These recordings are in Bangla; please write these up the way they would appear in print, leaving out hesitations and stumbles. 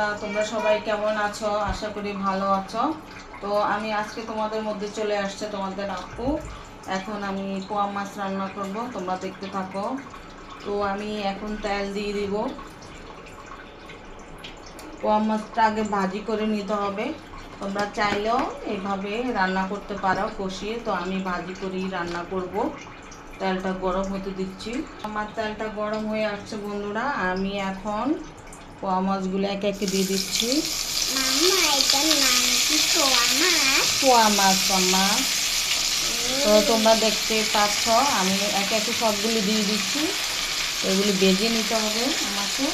বন্ধুরা, তোমরা সবাই কেমন আছো? আশা করি ভালো আছো। তো আমি আজকে তোমাদের মধ্যে চলে আসছে তোমাদের আপু। এখন আমি পোয়া মাছ রান্না করব, তোমরা দেখতে থাকো। তো আমি এখন তেল দিয়ে দিব। পোয়া মাছটা আগে ভাজি করে নিতে হবে। তোমরা চাইলেও এইভাবে রান্না করতে পারো কষিয়ে। তো আমি ভাজি করেই রান্না করব। তেলটা গরম হতে দিচ্ছি। আমার তেলটা গরম হয়ে আসছে বন্ধুরা। আমি এখন পোয়া মাছগুলো একে একে দিয়ে দিচ্ছি। পোয়া মাছ মাম্মা। তো তোমরা দেখতে পাচ্ছ আমি একে একে সবগুলো দিয়ে দিচ্ছি। এগুলি বেজে নিতে হবে আমাকে।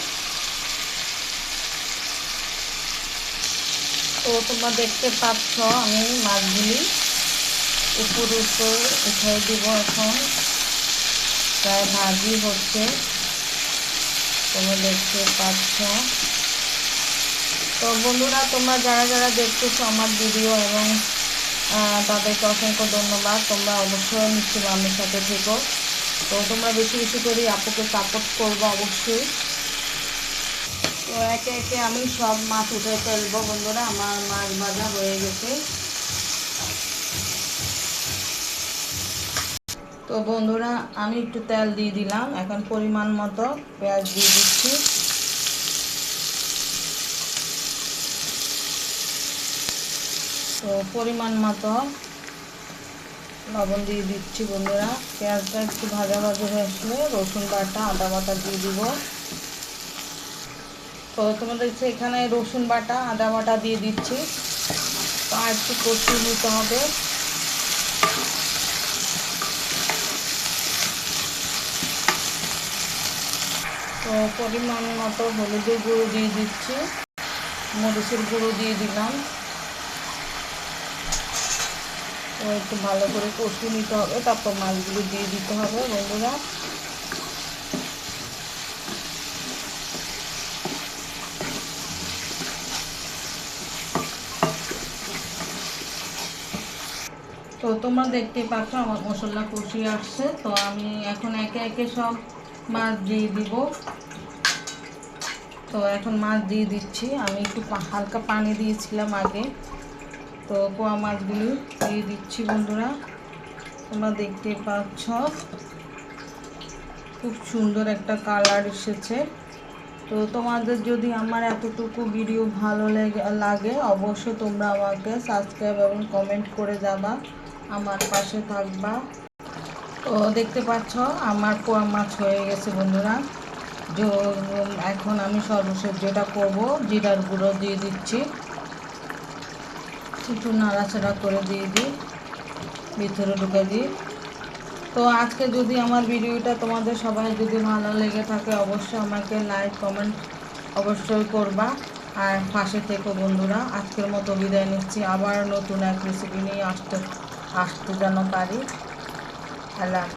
তো তোমরা দেখতে পাচ্ছ আমি মাছগুলি উপর উঠে দিব। এখন প্রায় ভাজি হচ্ছে, তোমরা দেখতে পাচ্ছ। তো বন্ধুরা, তোমরা যারা যারা দেখতেছো আমার ভিডিও এবং তাদেরকে অসংখ্য ধন্যবাদ। তোমরা অবশ্যই নিশ্চয় আমার সাথে থেকো। তো তোমরা বেশি বেশি করে আপুকে সাপোর্ট করবো অবশ্যই। তো একে একে আমি সব মাছ উঠে ফেলবো বন্ধুরা। আমার মাছ ভাজা হয়ে গেছে। তো বন্ধুরা, আমি একটু তেল দিয়ে দিলাম। এখন পরিমাণ মতো পেঁয়াজ দিয়ে দিচ্ছি। তো পরিমাণ মতো লবণ দিয়ে দিচ্ছি বন্ধুরা। পেঁয়াজটা একটু ভাজা ভাজা হয়ে আসলে রসুন বাটা আদা বাটা দিয়ে দিব। তো তোমাদের এখানে রসুন বাটা আদা বাটা দিয়ে দিচ্ছি। তো আর একটু কষিয়ে নিতে হবে। তো পরিমাণ মতো হলুদের গুঁড়ো দিয়ে দিচ্ছি, মরিচের গুঁড়ো দিয়ে দিলাম। তো একটু ভালো করে কষিয়ে নিতে হবে, তারপর মাছগুলো দিয়ে দিতে হবে বন্ধুরা। তো তোমরা দেখতে পাচ্ছ আমার মশলা কষিয়ে আসছে। তো আমি এখন একে একে সব মাছ দিয়ে দিব। তো এখন মাছ দিয়ে দিচ্ছি। আমি একটু হালকা পানি দিয়েছিলাম আগে। তো পোয়া মাছগুলি দিয়ে দিচ্ছি বন্ধুরা। তোমরা দেখতে পাচ্ছ খুব সুন্দর একটা কালার এসেছে। তো তোমাদের যদি আমার এতটুকু ভিডিও ভালো লাগে অবশ্যই তোমরা আমাকে সাবস্ক্রাইব এবং কমেন্ট করে যাবা, আমার পাশে থাকবা। তো দেখতে পাচ্ছ আমার পোয়া মাছ হয়ে গেছে বন্ধুরা। এখন আমি সর্বশেষ যেটা করব, জিরার গুঁড়ো দিয়ে দিচ্ছি। একটু নাড়াচাড়া করে দিয়ে দিই, ভিতরে ঢুকে দিই। তো আজকে যদি আমার ভিডিওটা তোমাদের সবাই যদি ভালো লেগে থাকে অবশ্যই আমাকে লাইক কমেন্ট অবশ্যই করবা আর পাশে থেকো বন্ধুরা। আজকের মতো বিদায় নিচ্ছি। আবার নতুন এক রেসিপি নিয়ে আসতে যেন পারি। আল্লাহ।